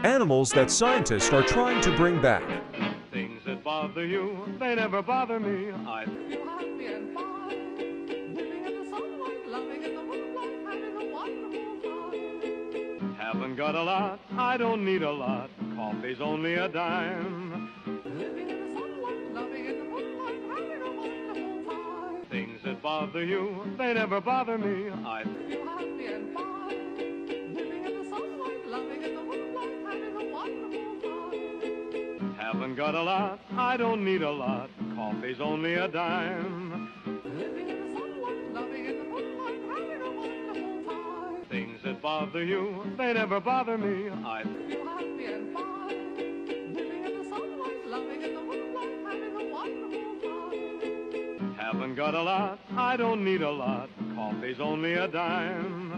Animals that scientists are trying to bring back. Things that bother you, they never bother me. I feel happy and fine, living in the sunlight, loving in the moonlight, having a wonderful time. haven't got a lot, I don't need a lot. Coffee's only a dime. Living in the sunlight, loving in the moonlight, having a wonderful time. Things that bother you, they never bother me. I feel happy and fine, living in the sunlight, loving in the moonlight, having a wonderful time. haven't got a lot, I don't need a lot. Coffee's only a dime. Living in the sunlight, loving in the moonlight, having a wonderful time. Things that bother you, they never bother me. I feel happy and fine, living in the sunlight, loving in the moonlight, having a wonderful time. haven't got a lot, I don't need a lot. Coffee's only a dime.